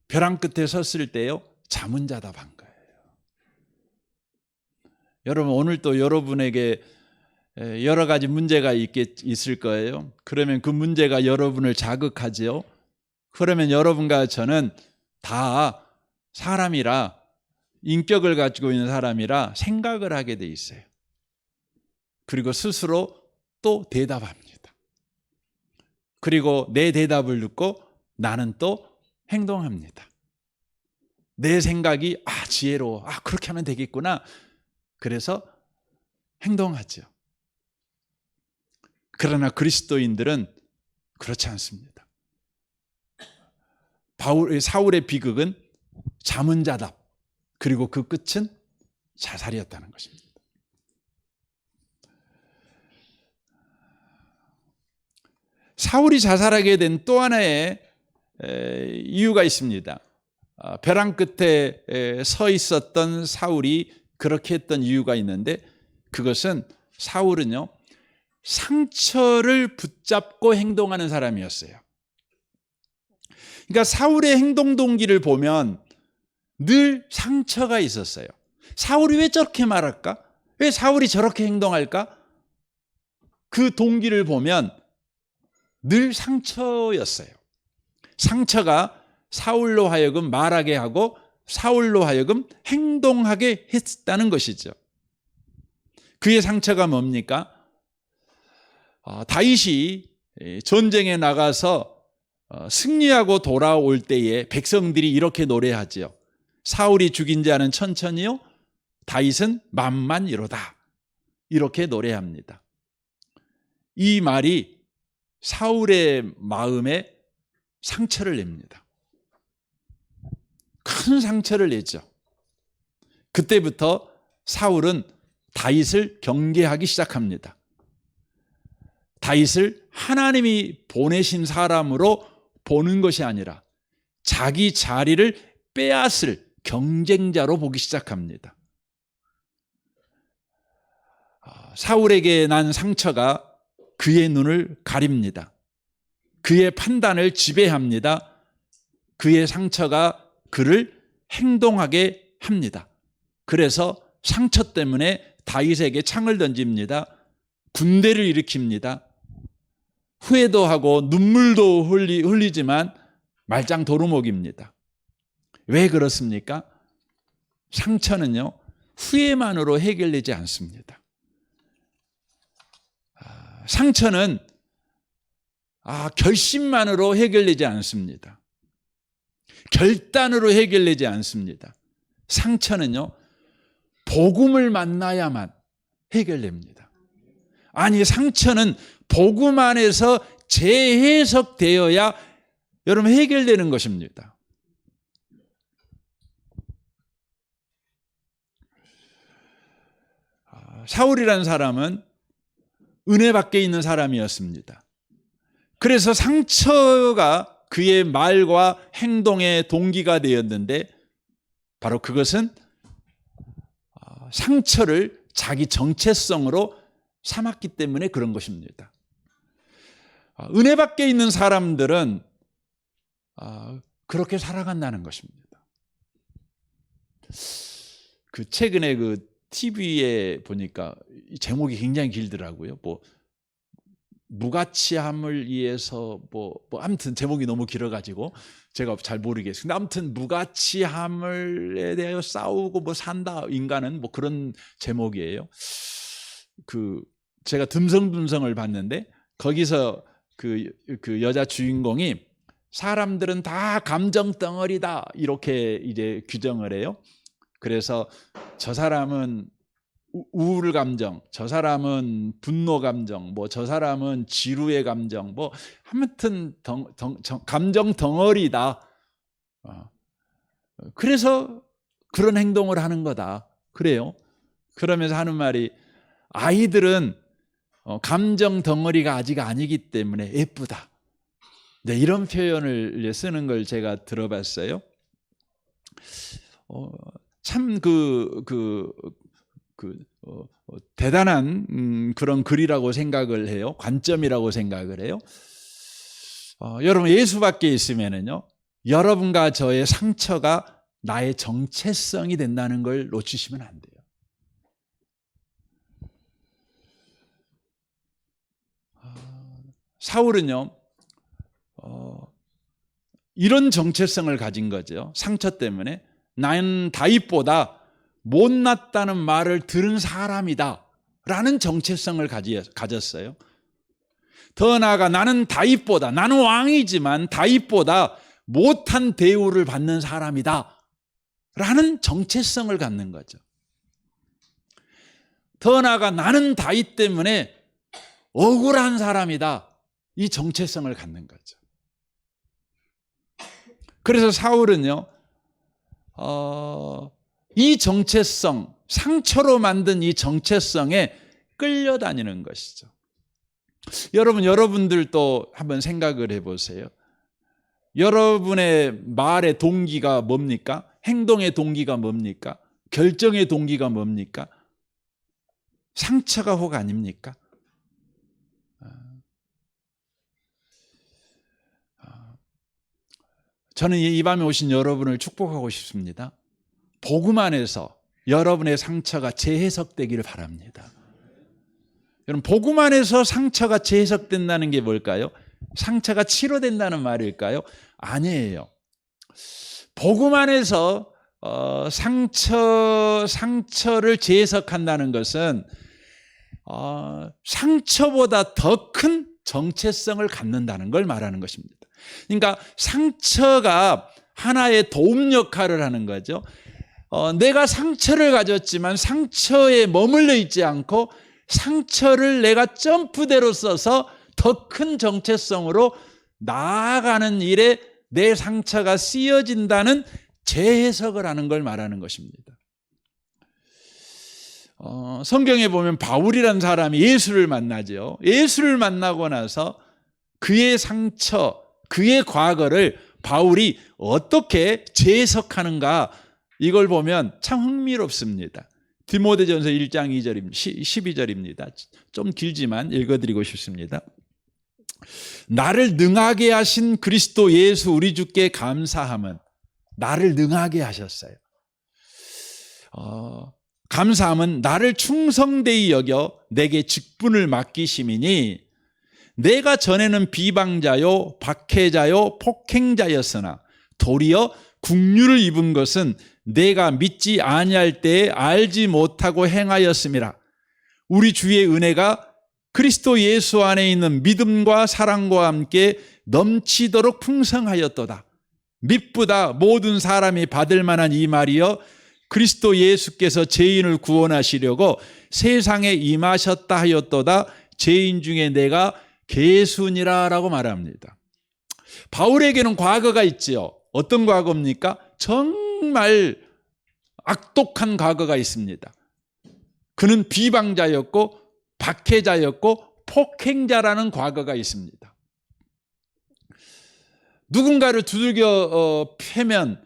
벼랑 끝에 섰을 때요 잠은 자다 반 거예요. 여러분 오늘 또 여러분에게 여러 가지 문제가 있을 거예요. 그러면 그 문제가 여러분을 자극하지요. 그러면 여러분과 저는 다 사람이라, 인격을 가지고 있는 사람이라 생각을 하게 돼 있어요. 그리고 스스로 또 대답합니다. 그리고 내 대답을 듣고 나는 또 행동합니다. 내 생각이 지혜로워. 그렇게 하면 되겠구나. 그래서 행동하죠. 그러나 그리스도인들은 그렇지 않습니다. 사울의 비극은 자문자답, 그리고 그 끝은 자살이었다는 것입니다. 사울이 자살하게 된 또 하나의 이유가 있습니다. 벼랑 끝에 서 있었던 사울이 그렇게 했던 이유가 있는데, 그것은 사울은요, 상처를 붙잡고 행동하는 사람이었어요. 그러니까 사울의 행동 동기를 보면 늘 상처가 있었어요. 사울이 왜 저렇게 말할까? 왜 사울이 저렇게 행동할까? 그 동기를 보면 늘 상처였어요. 상처가 사울로 하여금 말하게 하고 사울로 하여금 행동하게 했다는 것이죠. 그의 상처가 뭡니까? 다윗이 전쟁에 나가서 승리하고 돌아올 때에 백성들이 이렇게 노래하죠. 사울이 죽인 자는 천천히요, 다윗은 만만이로다. 이렇게 노래합니다. 이 말이 사울의 마음에 상처를 냅니다. 큰 상처를 내죠. 그때부터 사울은 다윗을 경계하기 시작합니다. 다윗을 하나님이 보내신 사람으로 보는 것이 아니라 자기 자리를 빼앗을 경쟁자로 보기 시작합니다. 사울에게 난 상처가 그의 눈을 가립니다. 그의 판단을 지배합니다. 그의 상처가 그를 행동하게 합니다. 그래서 상처 때문에 다윗에게 창을 던집니다. 군대를 일으킵니다. 후회도 하고 눈물도 흘리지만 말짱 도루묵입니다. 왜 그렇습니까? 상처는요, 후회만으로 해결되지 않습니다. 상처는 결심만으로 해결되지 않습니다. 결단으로 해결되지 않습니다. 상처는요, 복음을 만나야만 해결됩니다. 아니, 상처는 복음 안에서 재해석되어야 여러분 해결되는 것입니다. 사울이라는 사람은 은혜 밖에 있는 사람이었습니다. 그래서 상처가 그의 말과 행동의 동기가 되었는데, 바로 그것은 상처를 자기 정체성으로 삼았기 때문에 그런 것입니다. 은혜 밖에 있는 사람들은 그렇게 살아간다는 것입니다. 최근에 TV에 보니까 제목이 굉장히 길더라고요. 무가치함을 위해서 아무튼 제목이 너무 길어가지고 제가 잘 모르겠어요. 근데 아무튼 무가치함에 대하여 싸우고 산다 인간은 그런 제목이에요. 제가 듬성듬성을 봤는데 거기서 그 여자 주인공이 사람들은 다 감정 덩어리다 이렇게 이제 규정을 해요. 그래서 저 사람은 우울 감정, 저 사람은 분노 감정, 저 사람은 지루의 감정, 아무튼 감정 덩어리다. 그래서 그런 행동을 하는 거다. 그래요. 그러면서 하는 말이, 아이들은 감정 덩어리가 아직 아니기 때문에 예쁘다. 네, 이런 표현을 쓰는 걸 제가 들어봤어요. 참 대단한 그런 글이라고 생각을 해요. 관점이라고 생각을 해요. 여러분, 예수 밖에 있으면은요, 여러분과 저의 상처가 나의 정체성이 된다는 걸 놓치시면 안 돼요. 사울은요, 이런 정체성을 가진 거죠. 상처 때문에 나는 다윗보다 못났다는 말을 들은 사람이다 라는 정체성을 가졌어요. 더 나아가 나는 왕이지만 다윗보다 못한 대우를 받는 사람이다 라는 정체성을 갖는 거죠. 더 나아가 나는 다윗 때문에 억울한 사람이다, 이 정체성을 갖는 거죠. 그래서 사울은요, 이 정체성, 상처로 만든 이 정체성에 끌려다니는 것이죠. 여러분들도 한번 생각을 해보세요. 여러분의 말의 동기가 뭡니까? 행동의 동기가 뭡니까? 결정의 동기가 뭡니까? 상처가 혹 아닙니까? 저는 이 밤에 오신 여러분을 축복하고 싶습니다. 복음 안에서 여러분의 상처가 재해석되기를 바랍니다. 여러분, 복음 안에서 상처가 재해석된다는 게 뭘까요? 상처가 치료된다는 말일까요? 아니에요. 복음 안에서 상처를 재해석한다는 것은 상처보다 더 큰 정체성을 갖는다는 걸 말하는 것입니다. 그러니까 상처가 하나의 도움 역할을 하는 거죠. 내가 상처를 가졌지만 상처에 머물러 있지 않고 상처를 내가 점프대로 써서 더 큰 정체성으로 나아가는 일에 내 상처가 쓰여진다는 재해석을 하는 걸 말하는 것입니다. 성경에 보면 바울이라는 사람이 예수를 만나죠. 예수를 만나고 나서 그의 상처, 그의 과거를 바울이 어떻게 재해석하는가, 이걸 보면 참 흥미롭습니다. 디모데전서 1장 12절입니다. 좀 길지만 읽어드리고 싶습니다. 나를 능하게 하신 그리스도 예수 우리 주께 감사함은, 나를 능하게 하셨어요. 감사함은 나를 충성되이 여겨 내게 직분을 맡기심이니 내가 전에는 비방자요 박해자요 폭행자였으나 도리어 국류를 입은 것은 내가 믿지 아니할 때에 알지 못하고 행하였음이라. 우리 주의 은혜가 그리스도 예수 안에 있는 믿음과 사랑과 함께 넘치도록 풍성하였도다. 미쁘다 모든 사람이 받을 만한 이 말이여, 그리스도 예수께서 죄인을 구원하시려고 세상에 임하셨다 하였도다. 죄인 중에 내가 개순이라 라고 말합니다. 바울에게는 과거가 있지요. 어떤 과거입니까? 정말 악독한 과거가 있습니다. 그는 비방자였고 박해자였고 폭행자라는 과거가 있습니다. 누군가를 두들겨 패면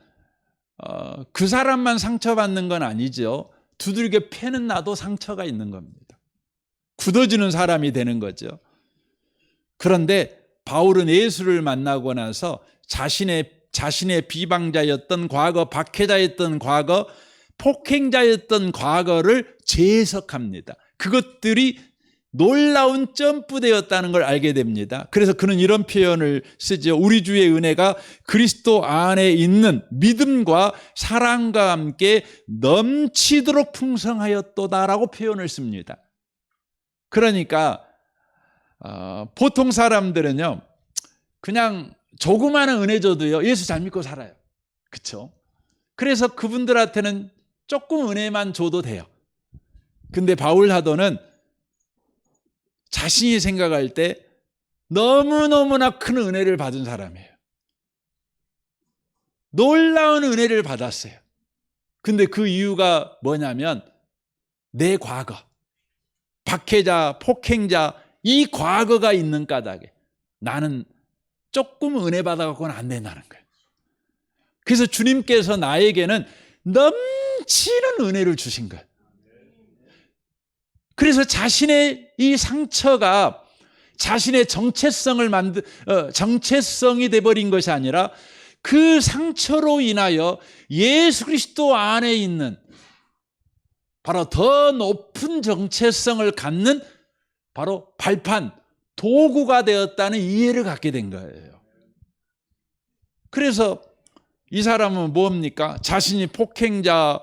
그 사람만 상처받는 건 아니죠. 두들겨 패는 나도 상처가 있는 겁니다. 굳어지는 사람이 되는 거죠. 그런데 바울은 예수를 만나고 나서 자신의 비방자였던 과거, 박해자였던 과거, 폭행자였던 과거를 재해석합니다. 그것들이 놀라운 점프되었다는 걸 알게 됩니다. 그래서 그는 이런 표현을 쓰죠. 우리 주의 은혜가 그리스도 안에 있는 믿음과 사랑과 함께 넘치도록 풍성하였도다라고 표현을 씁니다. 그러니까 보통 사람들은요, 그냥 조그마한 은혜 줘도요, 예수 잘 믿고 살아요. 그렇죠? 그래서 그분들한테는 조금 은혜만 줘도 돼요. 근데 바울 사도는 자신이 생각할 때 너무너무나 큰 은혜를 받은 사람이에요. 놀라운 은혜를 받았어요. 근데 그 이유가 뭐냐면 내 과거, 박해자, 폭행자, 이 과거가 있는 까닭에 나는 조금 은혜 받아갖고는 안 된다는 거예요. 그래서 주님께서 나에게는 넘치는 은혜를 주신 거예요. 그래서 자신의 이 상처가 자신의 정체성이 돼버린 것이 아니라 그 상처로 인하여 예수 그리스도 안에 있는 바로 더 높은 정체성을 갖는 바로 발판, 도구가 되었다는 이해를 갖게 된 거예요. 그래서 이 사람은 뭡니까? 자신이 폭행자,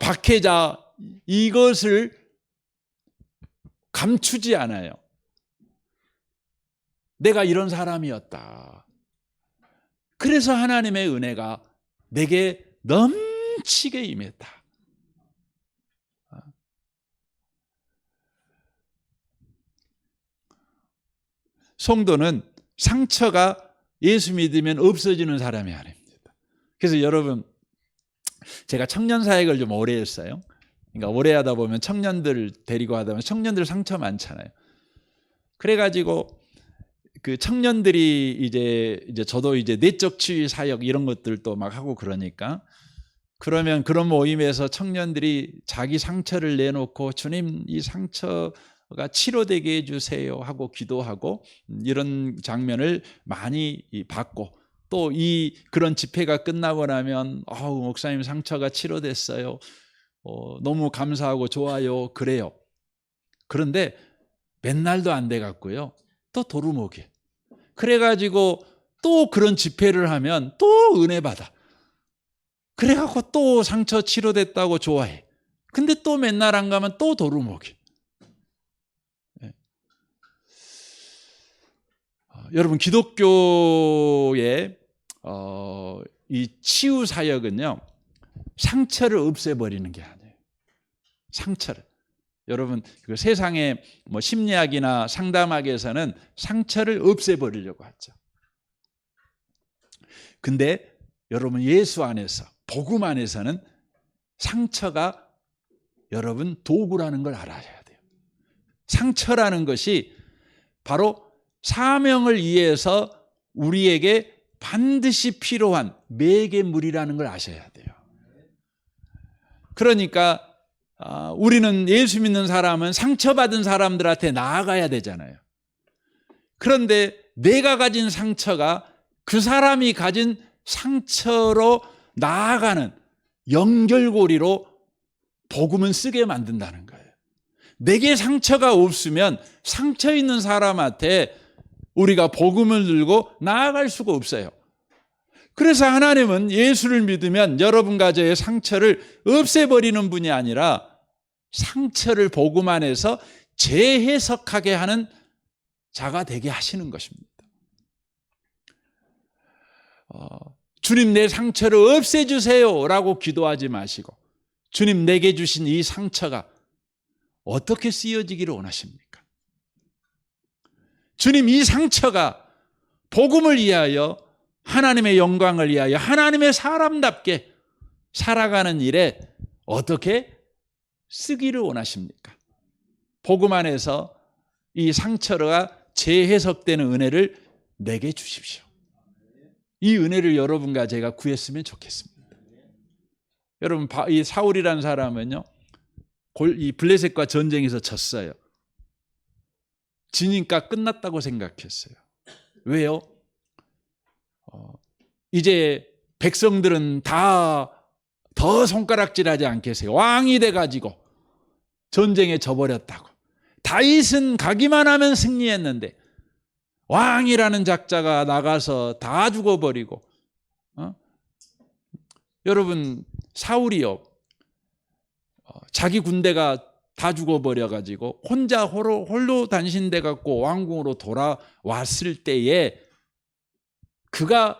박해자, 이것을 감추지 않아요. 내가 이런 사람이었다. 그래서 하나님의 은혜가 내게 넘치게 임했다. 성도는 상처가 예수 믿으면 없어지는 사람이 아닙니다. 그래서 여러분, 제가 청년 사역을 좀 오래 했어요. 그러니까 오래 하다 보면 청년들 데리고 하다 보면 청년들 상처 많잖아요. 그래가지고 그 청년들이 이제 저도 이제 내적 치유 사역 이런 것들도 막 하고 그러면 그런 모임에서 청년들이 자기 상처를 내놓고 주님 이 상처가 치료되게 해주세요 하고 기도하고 이런 장면을 많이 봤고 또 그런 집회가 끝나고 나면 목사님 상처가 치료됐어요. 너무 감사하고 좋아요. 그래요. 그런데 맨날도 안 돼 갖고요. 또 도루묵이. 그래가지고 또 그런 집회를 하면 또 은혜 받아. 그래갖고 또 상처 치료됐다고 좋아해. 근데 또 맨날 안 가면 또 도루묵이. 여러분, 기독교의 이 치유 사역은요, 상처를 없애버리는 게 아니에요. 상처를. 여러분, 그 세상의 뭐 심리학이나 상담학에서는 상처를 없애버리려고 하죠. 근데 여러분, 예수 안에서, 복음 안에서는 상처가 여러분 도구라는 걸 알아야 돼요. 상처라는 것이 바로 사명을 위해서 우리에게 반드시 필요한 매개물이라는 걸 아셔야 돼요. 그러니까 우리는 예수 믿는 사람은 상처받은 사람들한테 나아가야 되잖아요. 그런데 내가 가진 상처가 그 사람이 가진 상처로 나아가는 연결고리로 복음은 쓰게 만든다는 거예요. 내게 상처가 없으면 상처 있는 사람한테 우리가 복음을 들고 나아갈 수가 없어요. 그래서 하나님은 예수를 믿으면 여러분과 저의 상처를 없애버리는 분이 아니라 상처를 복음 안에서 재해석하게 하는 자가 되게 하시는 것입니다. 주님 내 상처를 없애주세요 라고 기도하지 마시고 주님 내게 주신 이 상처가 어떻게 쓰여지기를 원하십니까? 주님 이 상처가 복음을 위하여 하나님의 영광을 위하여 하나님의 사람답게 살아가는 일에 어떻게 쓰기를 원하십니까? 복음 안에서 이 상처가 재해석되는 은혜를 내게 주십시오. 이 은혜를 여러분과 제가 구했으면 좋겠습니다. 여러분, 이 사울이라는 사람은요, 이 블레셋과 전쟁에서 졌어요. 지니까 끝났다고 생각했어요. 왜요? 이제 백성들은 다 더 손가락질하지 않겠어요. 왕이 돼가지고 전쟁에 져버렸다고. 다윗은 가기만 하면 승리했는데 왕이라는 작자가 나가서 다 죽어버리고. 여러분, 사울이요, 자기 군대가 다 죽어버려가지고 혼자 홀로 단신돼 갖고 왕궁으로 돌아왔을 때에 그가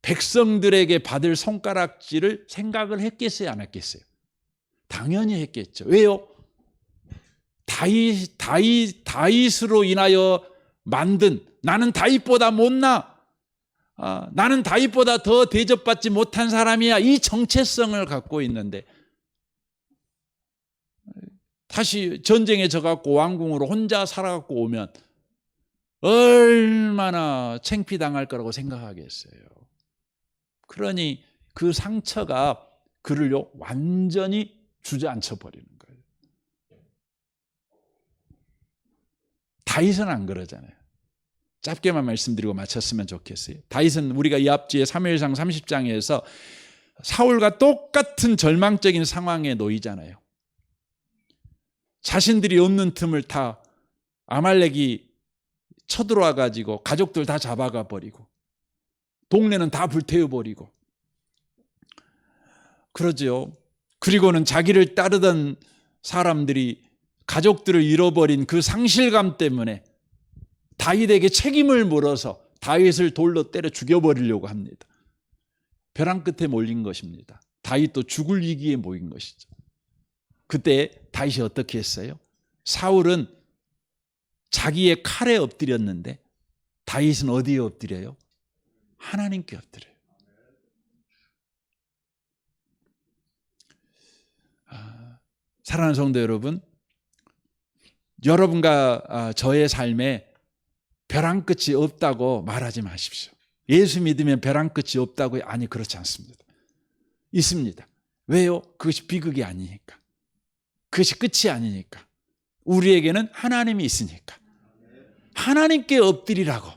백성들에게 받을 손가락질을 생각을 했겠어요, 안 했겠어요? 당연히 했겠죠. 왜요? 다윗으로 인하여 만든, 나는 다윗보다 못나, 나는 다윗보다 더 대접받지 못한 사람이야, 이 정체성을 갖고 있는데 다시 전쟁에 져갖고 왕궁으로 혼자 살아갖고 오면 얼마나 창피당할 거라고 생각하겠어요. 그러니 그 상처가 그를 완전히 주저앉혀 버리는 거예요. 다윗은 안 그러잖아요. 짧게만 말씀드리고 마쳤으면 좋겠어요. 다윗은 우리가 이 앞뒤에 사무엘상 30장에서 사울과 똑같은 절망적인 상황에 놓이잖아요. 자신들이 없는 틈을 타 아말렉이 쳐들어와 가지고 가족들 다 잡아가 버리고 동네는 다 불태워 버리고 그러죠. 그리고는 자기를 따르던 사람들이 가족들을 잃어버린 그 상실감 때문에 다윗에게 책임을 물어서 다윗을 돌로 때려 죽여버리려고 합니다. 벼랑 끝에 몰린 것입니다. 다윗도 죽을 위기에 모인 것이죠. 그때 다윗이 어떻게 했어요? 사울은 자기의 칼에 엎드렸는데 다윗은 어디에 엎드려요? 하나님께 엎드려요. 사랑하는 성도 여러분, 여러분과 저의 삶에 벼랑 끝이 없다고 말하지 마십시오. 예수 믿으면 벼랑 끝이 없다고 아니 그렇지 않습니다. 있습니다. 왜요? 그것이 비극이 아니니까. 그것이 끝이 아니니까. 우리에게는 하나님이 있으니까. 하나님께 엎드리라고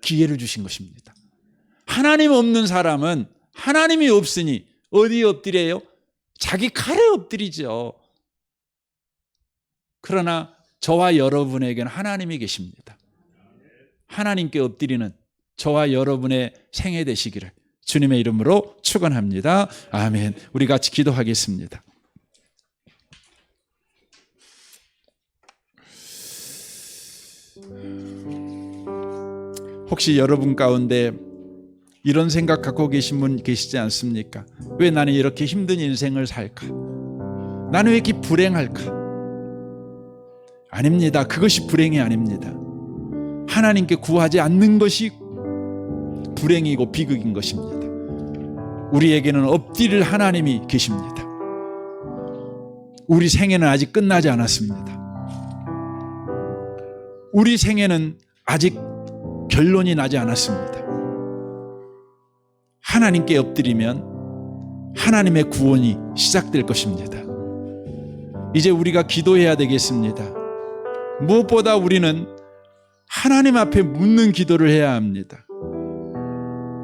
기회를 주신 것입니다. 하나님 없는 사람은 하나님이 없으니 어디에 엎드려요? 자기 칼에 엎드리죠. 그러나 저와 여러분에게는 하나님이 계십니다. 하나님께 엎드리는 저와 여러분의 생애 되시기를 주님의 이름으로 축원합니다. 아멘. 우리 같이 기도하겠습니다. 혹시 여러분 가운데 이런 생각 갖고 계신 분 계시지 않습니까? 왜 나는 이렇게 힘든 인생을 살까? 나는 왜 이렇게 불행할까? 아닙니다. 그것이 불행이 아닙니다. 하나님께 구하지 않는 것이 불행이고 비극인 것입니다. 우리에게는 엎드릴 하나님이 계십니다. 우리 생애는 아직 끝나지 않았습니다. 우리 생애는 아직 결론이 나지 않았습니다. 하나님께 엎드리면 하나님의 구원이 시작될 것입니다. 이제 우리가 기도해야 되겠습니다. 무엇보다 우리는 하나님 앞에 묻는 기도를 해야 합니다.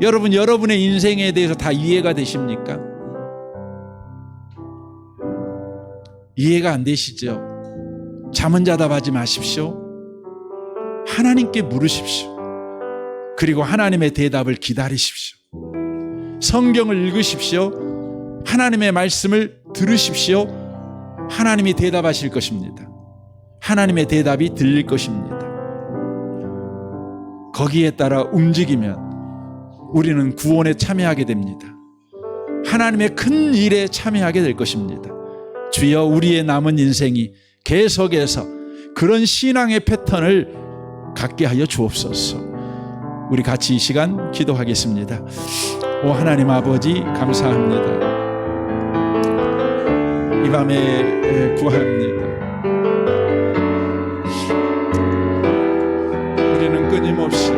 여러분, 여러분의 인생에 대해서 다 이해가 되십니까? 이해가 안 되시죠? 잠은 자다 하지 마십시오. 하나님께 물으십시오. 그리고 하나님의 대답을 기다리십시오. 성경을 읽으십시오. 하나님의 말씀을 들으십시오. 하나님이 대답하실 것입니다. 하나님의 대답이 들릴 것입니다. 거기에 따라 움직이면 우리는 구원에 참여하게 됩니다. 하나님의 큰 일에 참여하게 될 것입니다. 주여, 우리의 남은 인생이 계속해서 그런 신앙의 패턴을 갖게 하여 주옵소서. 우리 같이 이 시간 기도하겠습니다. 오 하나님 아버지, 감사합니다. 이 밤에 구합니다. 우리는 끊임없이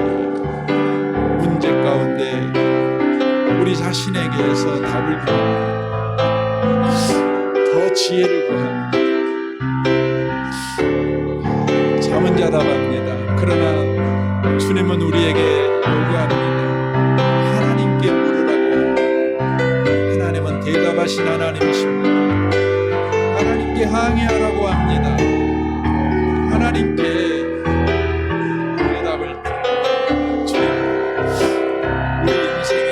문제 가운데 우리 자신에게서 답을 구합니다. 더 지혜를 구합니다. 잠은 자답합니다. 그러나 주님은 우리에게 요구합니다. 하나님께 물으라고. 하나님은 대답하신 하나님이십니다. 하나님께 항의하라고 합니다. 하나님께 대답을 드립니다. 주님, 우리 인생에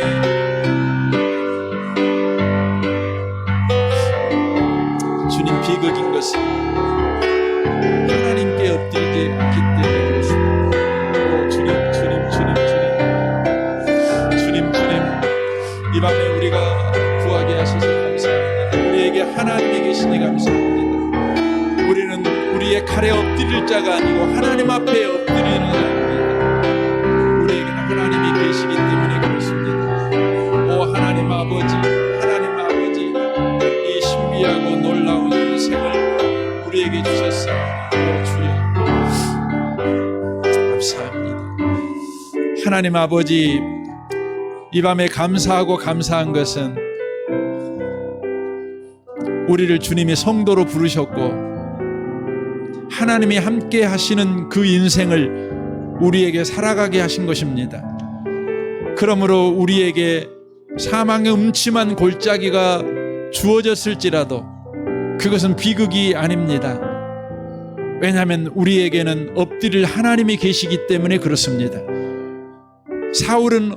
주님 비극인 것은 하나님께 엎드리지 않기 때문에 그렇습니다. 주님, 이 밤에 우리가 구하게 하셔서 감사합니다. 우리에게 하나님이 계시니 감사합니다. 우리는 우리의 칼에 엎드릴 자가 아니고 하나님 앞에 엎드리는 자입니다. 우리에게는 하나님이 계시기 때문에 그렇습니다. 오 하나님 아버지, 이 신비하고 놀라운 인생을 우리에게 주셨사오니 주여 감사합니다. 하나님 아버지, 이 밤에 감사하고 감사한 것은 우리를 주님이 성도로 부르셨고 하나님이 함께 하시는 그 인생을 우리에게 살아가게 하신 것입니다. 그러므로 우리에게 사망의 음침한 골짜기가 주어졌을지라도 그것은 비극이 아닙니다. 왜냐하면 우리에게는 엎드릴 하나님이 계시기 때문에 그렇습니다. 사울은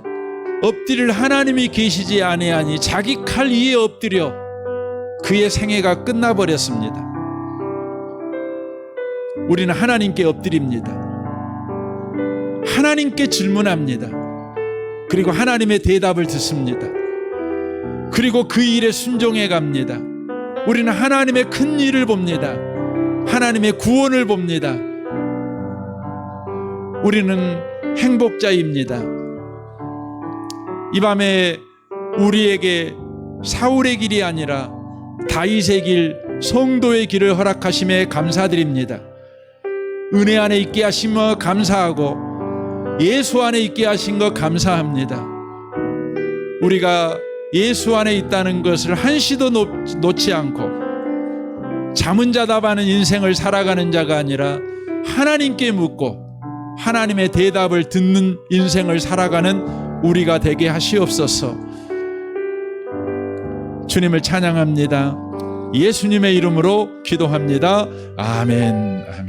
엎드릴 하나님이 계시지 아니하니 자기 칼 위에 엎드려 그의 생애가 끝나버렸습니다. 우리는 하나님께 엎드립니다. 하나님께 질문합니다. 그리고 하나님의 대답을 듣습니다. 그리고 그 일에 순종해 갑니다. 우리는 하나님의 큰 일을 봅니다. 하나님의 구원을 봅니다. 우리는 행복자입니다. 이 밤에 우리에게 사울의 길이 아니라 다윗의 길, 성도의 길을 허락하심에 감사드립니다. 은혜 안에 있게 하심을 감사하고 예수 안에 있게 하신 것 감사합니다. 우리가 예수 안에 있다는 것을 한시도 놓지 않고 잠은 자답하는 인생을 살아가는 자가 아니라 하나님께 묻고 하나님의 대답을 듣는 인생을 살아가는 우리가 되게 하시옵소서. 주님을 찬양합니다. 예수님의 이름으로 기도합니다. 아멘. 아멘.